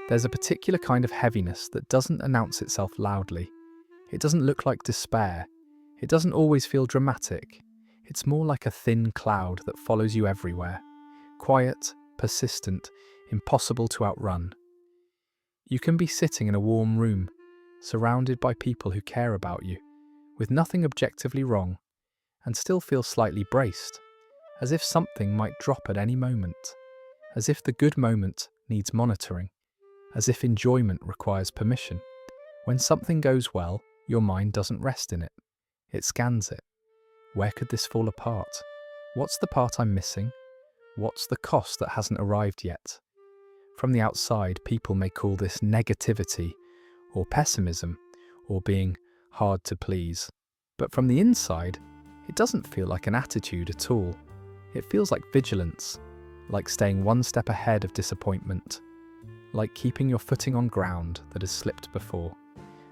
There's a particular kind of heaviness that doesn't announce itself loudly. It doesn't look like despair. It doesn't always feel dramatic. It's more like a thin cloud that follows you everywhere. Quiet, persistent, impossible to outrun. You can be sitting in a warm room, surrounded by people who care about you, with nothing objectively wrong, and still feel slightly braced, as if something might drop at any moment, as if the good moment needs monitoring, as if enjoyment requires permission. When something goes well, your mind doesn't rest in it. It scans it. Where could this fall apart? What's the part I'm missing? What's the cost that hasn't arrived yet? From the outside, people may call this negativity, or pessimism, or being hard to please. But from the inside, it doesn't feel like an attitude at all. It feels like vigilance, like staying one step ahead of disappointment, like keeping your footing on ground that has slipped before.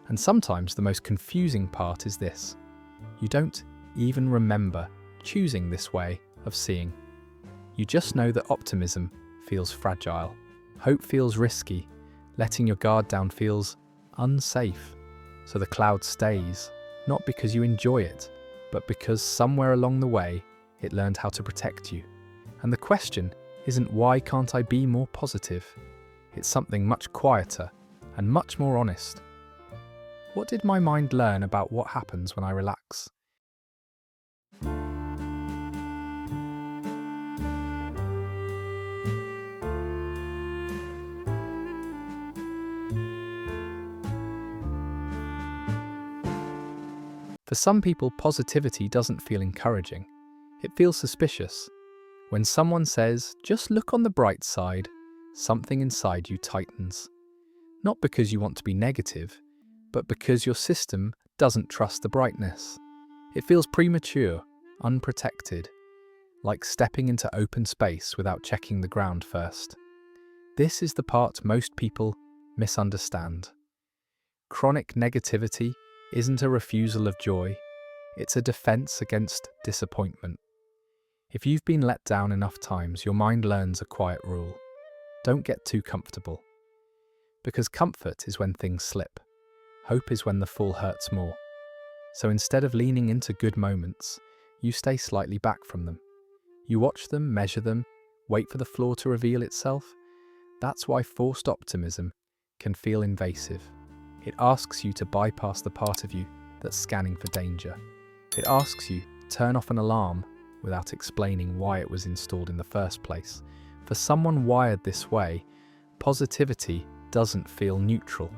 And sometimes the most confusing part is this: you don't even remember choosing this way of seeing. You just know that optimism feels fragile, hope feels risky, letting your guard down feels unsafe. So the cloud stays, not because you enjoy it, but because somewhere along the way it learned how to protect you. And the question isn't why can't I be more positive? It's something much quieter and much more honest. What did my mind learn about what happens when I relax? For some people, positivity doesn't feel encouraging. It feels suspicious. When someone says, "Just look on the bright side," something inside you tightens. Not because you want to be negative, but because your system doesn't trust the brightness. It feels premature, unprotected, like stepping into open space without checking the ground first. This is the part most people misunderstand. Chronic negativity isn't a refusal of joy, it's a defense against disappointment. If you've been let down enough times, your mind learns a quiet rule. Don't get too comfortable. Because comfort is when things slip. Hope is when the fall hurts more. So instead of leaning into good moments, you stay slightly back from them. You watch them, measure them, wait for the flaw to reveal itself. That's why forced optimism can feel invasive. It asks you to bypass the part of you that's scanning for danger. It asks you to turn off an alarm without explaining why it was installed in the first place. For someone wired this way, positivity doesn't feel neutral.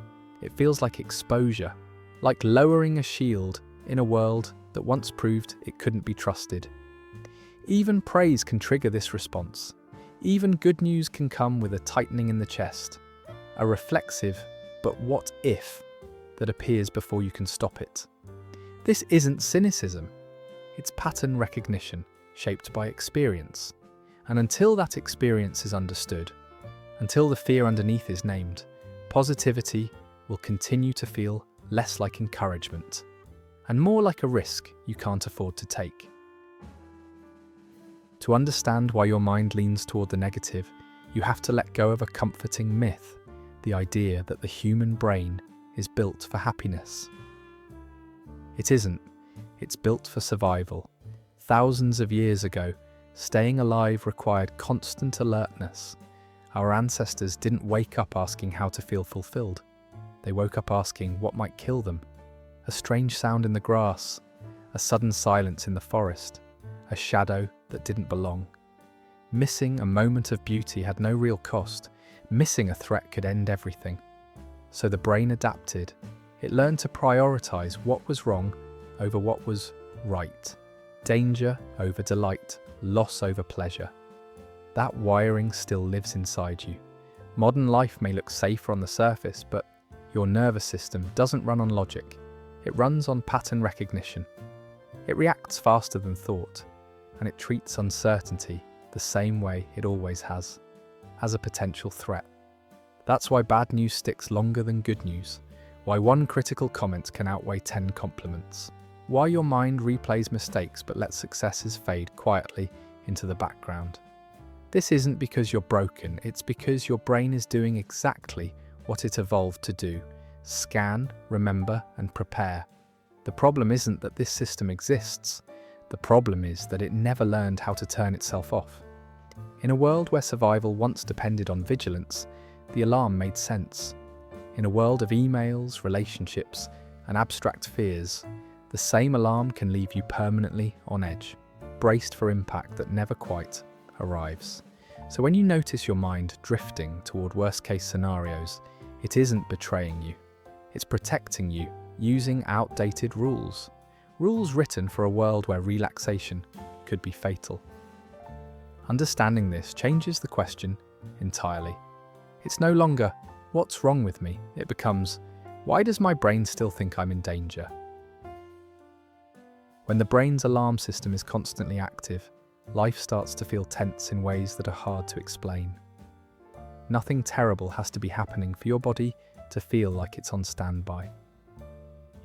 It feels like exposure, like lowering a shield in a world that once proved it couldn't be trusted. Even praise can trigger this response. Even good news can come with a tightening in the chest, a reflexive "but what if" that appears before you can stop it. This isn't cynicism. It's pattern recognition, shaped by experience. And until that experience is understood, until the fear underneath is named, positivity will continue to feel less like encouragement and more like a risk you can't afford to take. To understand why your mind leans toward the negative, you have to let go of a comforting myth, the idea that the human brain is built for happiness. It isn't. It's built for survival. Thousands of years ago, staying alive required constant alertness. Our ancestors didn't wake up asking how to feel fulfilled. They woke up asking what might kill them. A strange sound in the grass, a sudden silence in the forest, a shadow that didn't belong. Missing a moment of beauty had no real cost. Missing a threat could end everything. So the brain adapted. It learned to prioritize what was wrong over what was right. Danger over delight, loss over pleasure. That wiring still lives inside you. Modern life may look safer on the surface, but your nervous system doesn't run on logic. It runs on pattern recognition. It reacts faster than thought, and it treats uncertainty the same way it always has, as a potential threat. That's why bad news sticks longer than good news, why one critical comment can outweigh 10 compliments, why your mind replays mistakes but lets successes fade quietly into the background. This isn't because you're broken, it's because your brain is doing exactly what it evolved to do: scan, remember, and prepare. The problem isn't that this system exists. The problem is that it never learned how to turn itself off. In a world where survival once depended on vigilance, the alarm made sense. In a world of emails, relationships, and abstract fears, the same alarm can leave you permanently on edge, braced for impact that never quite arrives. So when you notice your mind drifting toward worst-case scenarios, it isn't betraying you. It's protecting you using outdated rules. Rules written for a world where relaxation could be fatal. Understanding this changes the question entirely. It's no longer, "What's wrong with me?" It becomes, "Why does my brain still think I'm in danger?" When the brain's alarm system is constantly active, life starts to feel tense in ways that are hard to explain. Nothing terrible has to be happening for your body to feel like it's on standby.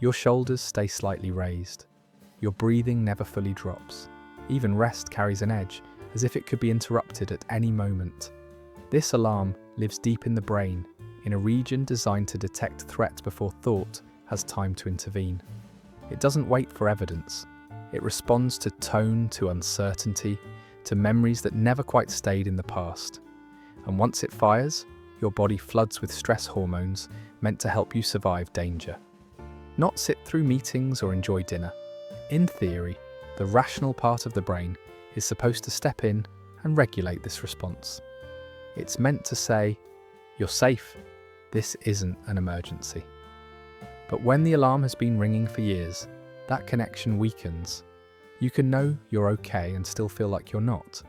Your shoulders stay slightly raised. Your breathing never fully drops. Even rest carries an edge, as if it could be interrupted at any moment. This alarm lives deep in the brain, in a region designed to detect threat before thought has time to intervene. It doesn't wait for evidence. It responds to tone, to uncertainty, to memories that never quite stayed in the past. And once it fires, your body floods with stress hormones meant to help you survive danger. Not sit through meetings or enjoy dinner. In theory, the rational part of the brain is supposed to step in and regulate this response. It's meant to say, "You're safe. This isn't an emergency." But when the alarm has been ringing for years, that connection weakens. You can know you're okay and still feel like you're not.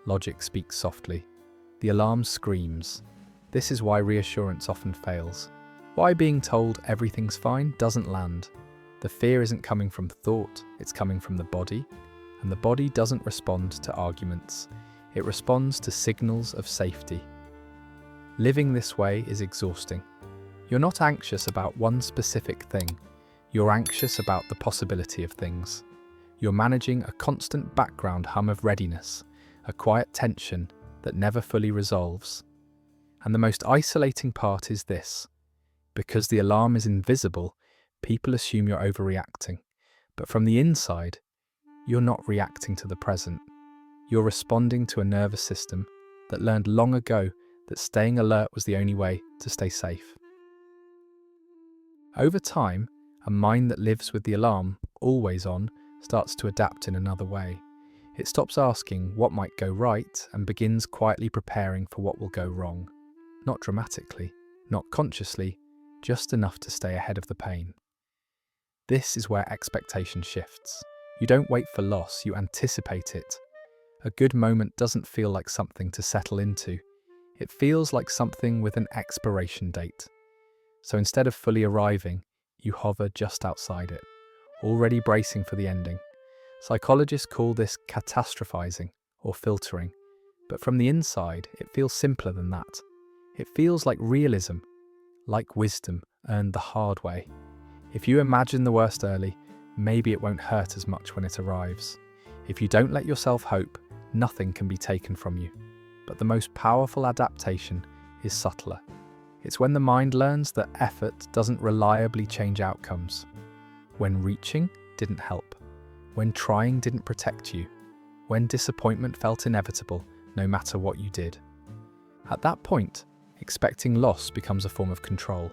Logic speaks softly. The alarm screams. This is why reassurance often fails. Why being told everything's fine doesn't land. The fear isn't coming from thought, it's coming from the body. And the body doesn't respond to arguments. It responds to signals of safety. Living this way is exhausting. You're not anxious about one specific thing. You're anxious about the possibility of things. You're managing a constant background hum of readiness, a quiet tension that never fully resolves. And the most isolating part is this. Because the alarm is invisible, people assume you're overreacting. But from the inside, you're not reacting to the present. You're responding to a nervous system that learned long ago that staying alert was the only way to stay safe. Over time, a mind that lives with the alarm always on starts to adapt in another way. It stops asking what might go right and begins quietly preparing for what will go wrong. Not dramatically, not consciously, just enough to stay ahead of the pain. This is where expectation shifts. You don't wait for loss, you anticipate it. A good moment doesn't feel like something to settle into. It feels like something with an expiration date. So instead of fully arriving, you hover just outside it, already bracing for the ending. Psychologists call this catastrophizing or filtering, but from the inside, it feels simpler than that. It feels like realism, like wisdom earned the hard way. If you imagine the worst early, maybe it won't hurt as much when it arrives. If you don't let yourself hope, nothing can be taken from you. But the most powerful adaptation is subtler. It's when the mind learns that effort doesn't reliably change outcomes. When reaching didn't help. When trying didn't protect you. When disappointment felt inevitable, no matter what you did. At that point, expecting loss becomes a form of control.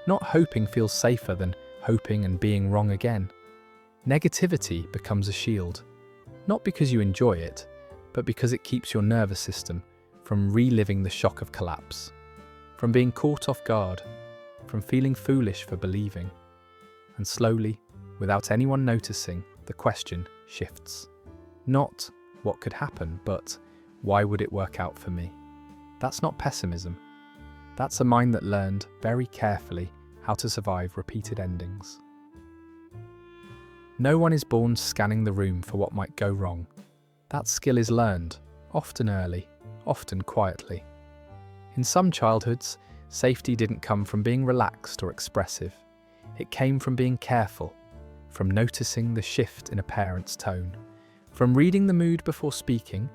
Not hoping feels safer than hoping and being wrong again. Negativity becomes a shield. Not because you enjoy it, but because it keeps your nervous system from reliving the shock of collapse. From being caught off guard, from feeling foolish for believing. And slowly, without anyone noticing, the question shifts. Not what could happen, but why would it work out for me? That's not pessimism. That's a mind that learned, very carefully, how to survive repeated endings. No one is born scanning the room for what might go wrong. That skill is learned, often early, often quietly. In some childhoods, safety didn't come from being relaxed or expressive. It came from being careful, from noticing the shift in a parent's tone, from reading the mood before speaking,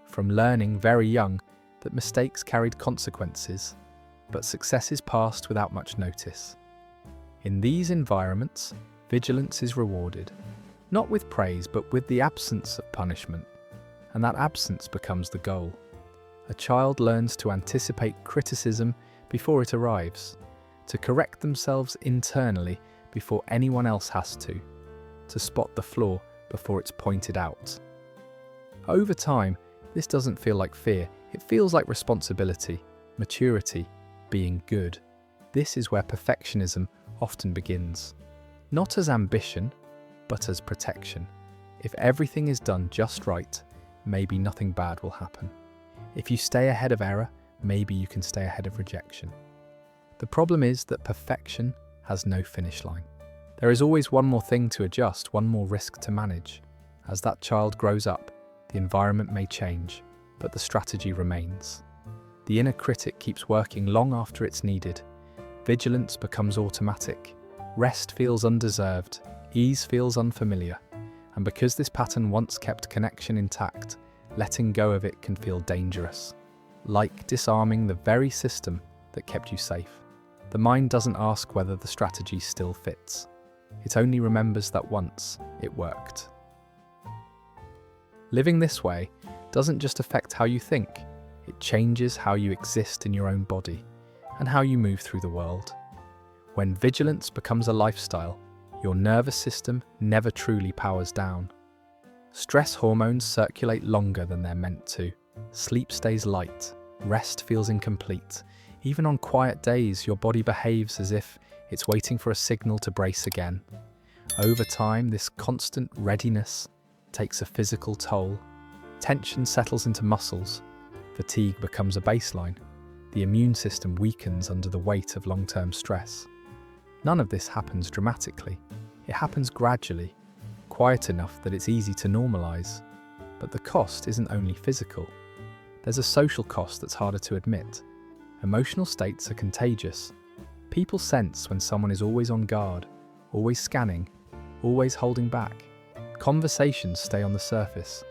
from learning very young that mistakes carried consequences. but success is passed without much notice. In these environments, vigilance is rewarded, not with praise but with the absence of punishment, and that absence becomes the goal. A child learns to anticipate criticism before it arrives, to correct themselves internally before anyone else has to spot the flaw before it's pointed out. Over time, this doesn't feel like fear, it feels like responsibility, maturity, being good. This is where perfectionism often begins. Not as ambition, but as protection. If everything is done just right, maybe nothing bad will happen. If you stay ahead of error, maybe you can stay ahead of rejection. The problem is that perfection has no finish line. There is always one more thing to adjust, one more risk to manage. As that child grows up, the environment may change, but the strategy remains. The inner critic keeps working long after it's needed. Vigilance becomes automatic. Rest feels undeserved. Ease feels unfamiliar. And because this pattern once kept connection intact, letting go of it can feel dangerous. Like disarming the very system that kept you safe. The mind doesn't ask whether the strategy still fits. It only remembers that once it worked. Living this way doesn't just affect how you think, it changes how you exist in your own body and how you move through the world. When vigilance becomes a lifestyle, your nervous system never truly powers down. Stress hormones circulate longer than they're meant to. Sleep stays light. Rest feels incomplete. Even on quiet days, your body behaves as if it's waiting for a signal to brace again. Over time, this constant readiness takes a physical toll. Tension settles into muscles. Fatigue becomes a baseline. The immune system weakens under the weight of long-term stress. None of this happens dramatically. It happens gradually, quiet enough that it's easy to normalize. But the cost isn't only physical. There's a social cost that's harder to admit. Emotional states are contagious. People sense when someone is always on guard, always scanning, always holding back. Conversations stay on the surface.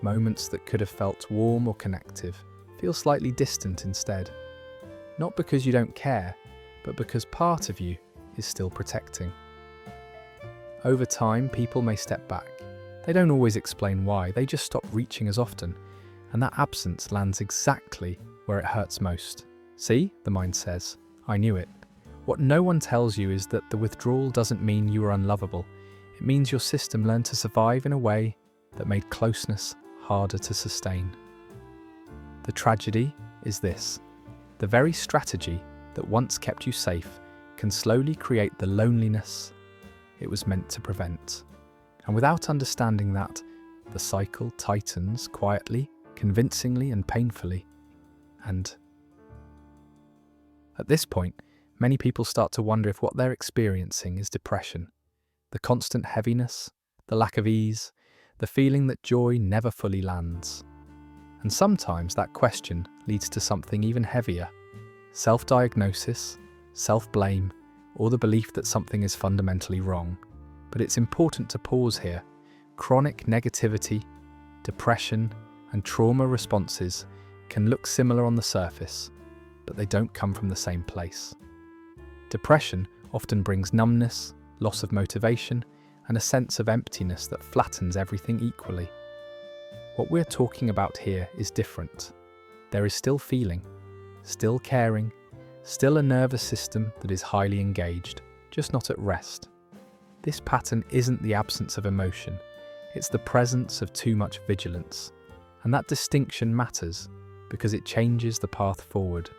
Moments that could have felt warm or connective feel slightly distant instead. Not because you don't care, but because part of you is still protecting. Over time, people may step back. They don't always explain why, they just stop reaching as often, and that absence lands exactly where it hurts most. See, the mind says, I knew it. What no one tells you is that the withdrawal doesn't mean you were unlovable. It means your system learned to survive in a way that made closeness harder to sustain. The tragedy is this. The very strategy that once kept you safe can slowly create the loneliness it was meant to prevent. And without understanding that, the cycle tightens quietly, convincingly, and painfully. And at this point, many people start to wonder if what they're experiencing is depression. The constant heaviness, the lack of ease, the feeling that joy never fully lands. And sometimes that question leads to something even heavier. Self-diagnosis, self-blame, or the belief that something is fundamentally wrong. But it's important to pause here. Chronic negativity, depression, and trauma responses can look similar on the surface, but they don't come from the same place. Depression often brings numbness, loss of motivation, and a sense of emptiness that flattens everything equally. What we're talking about here is different. There is still feeling, still caring, still a nervous system that is highly engaged, just not at rest. This pattern isn't the absence of emotion, it's the presence of too much vigilance. And that distinction matters because it changes the path forward.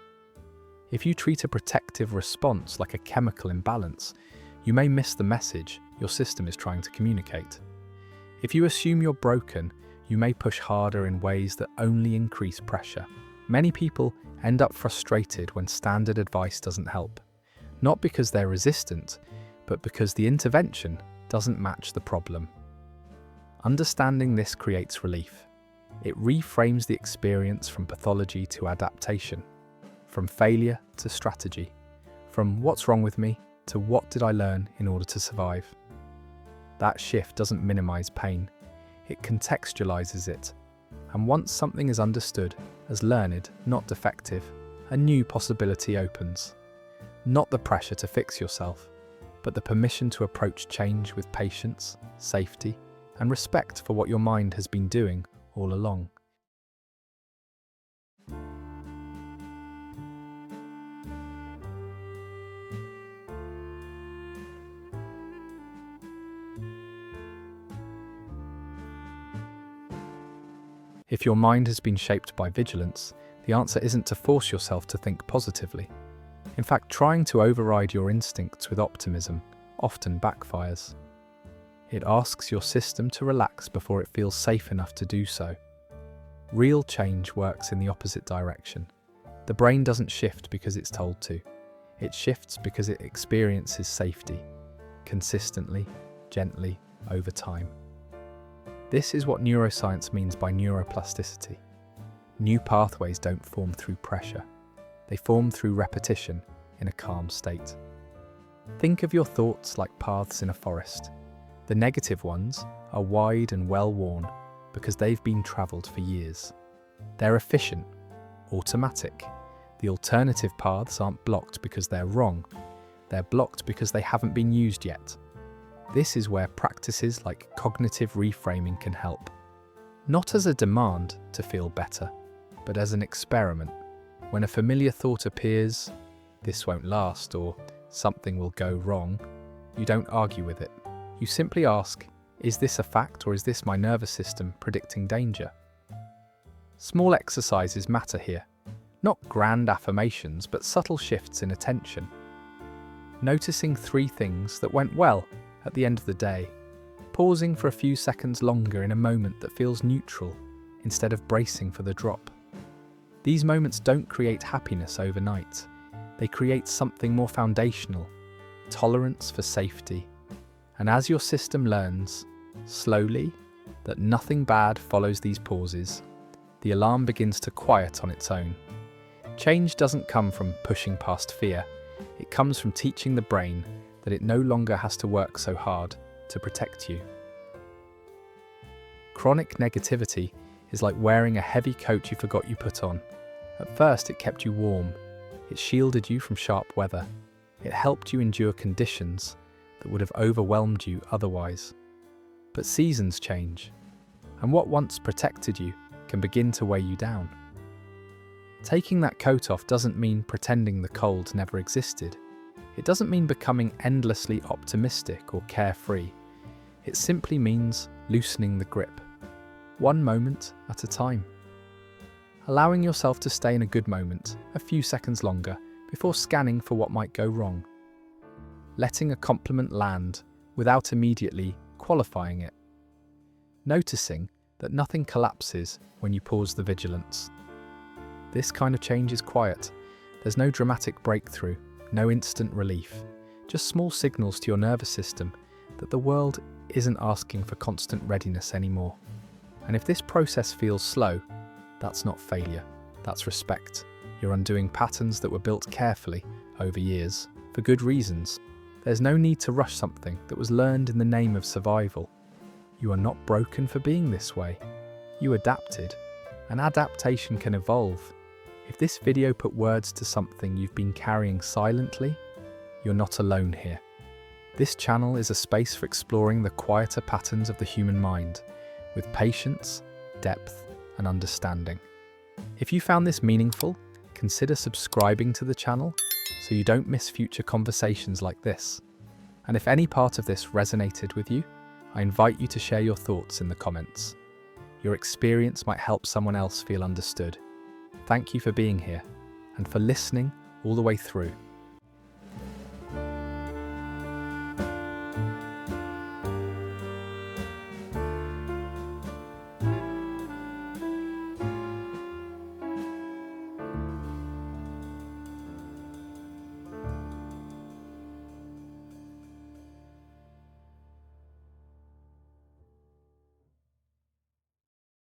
If you treat a protective response like a chemical imbalance, you may miss the message your system is trying to communicate. If you assume you're broken, you may push harder in ways that only increase pressure. Many people end up frustrated when standard advice doesn't help, not because they're resistant, but because the intervention doesn't match the problem. Understanding this creates relief. It reframes the experience from pathology to adaptation, from failure to strategy, from what's wrong with me to what did I learn in order to survive. That shift doesn't minimize pain, it contextualizes it. And once something is understood as learned, not defective, a new possibility opens. Not the pressure to fix yourself, but the permission to approach change with patience, safety, and respect for what your mind has been doing all along. If your mind has been shaped by vigilance, the answer isn't to force yourself to think positively. In fact, trying to override your instincts with optimism often backfires. It asks your system to relax before it feels safe enough to do so. Real change works in the opposite direction. The brain doesn't shift because it's told to. It shifts because it experiences safety, consistently, gently, over time. This is what neuroscience means by neuroplasticity. New pathways don't form through pressure. They form through repetition in a calm state. Think of your thoughts like paths in a forest. The negative ones are wide and well-worn because they've been travelled for years. They're efficient, automatic. The alternative paths aren't blocked because they're wrong. They're blocked because they haven't been used yet. This is where practices like cognitive reframing can help. Not as a demand to feel better, but as an experiment. When a familiar thought appears, "This won't last," or "Something will go wrong," you don't argue with it. You simply ask, "Is this a fact, or is this my nervous system predicting danger?" Small exercises matter here. Not grand affirmations, but subtle shifts in attention. Noticing 3 things that went well at the end of the day. Pausing for a few seconds longer in a moment that feels neutral instead of bracing for the drop. These moments don't create happiness overnight. They create something more foundational, tolerance for safety. And as your system learns, slowly, that nothing bad follows these pauses, the alarm begins to quiet on its own. Change doesn't come from pushing past fear. It comes from teaching the brain that it no longer has to work so hard to protect you. Chronic negativity is like wearing a heavy coat you forgot you put on. At first, it kept you warm. It shielded you from sharp weather. It helped you endure conditions that would have overwhelmed you otherwise. But seasons change, and what once protected you can begin to weigh you down. Taking that coat off doesn't mean pretending the cold never existed. It doesn't mean becoming endlessly optimistic or carefree. It simply means loosening the grip, one moment at a time. Allowing yourself to stay in a good moment a few seconds longer before scanning for what might go wrong. Letting a compliment land without immediately qualifying it. Noticing that nothing collapses when you pause the vigilance. This kind of change is quiet. There's no dramatic breakthrough. No instant relief, just small signals to your nervous system that the world isn't asking for constant readiness anymore. And if this process feels slow, that's not failure, that's respect. You're undoing patterns that were built carefully over years, for good reasons. There's no need to rush something that was learned in the name of survival. You are not broken for being this way. You adapted, and adaptation can evolve. If this video put words to something you've been carrying silently, you're not alone here. This channel is a space for exploring the quieter patterns of the human mind, with patience, depth, and understanding. If you found this meaningful, consider subscribing to the channel so you don't miss future conversations like this. And if any part of this resonated with you, I invite you to share your thoughts in the comments. Your experience might help someone else feel understood. Thank you for being here and for listening all the way through.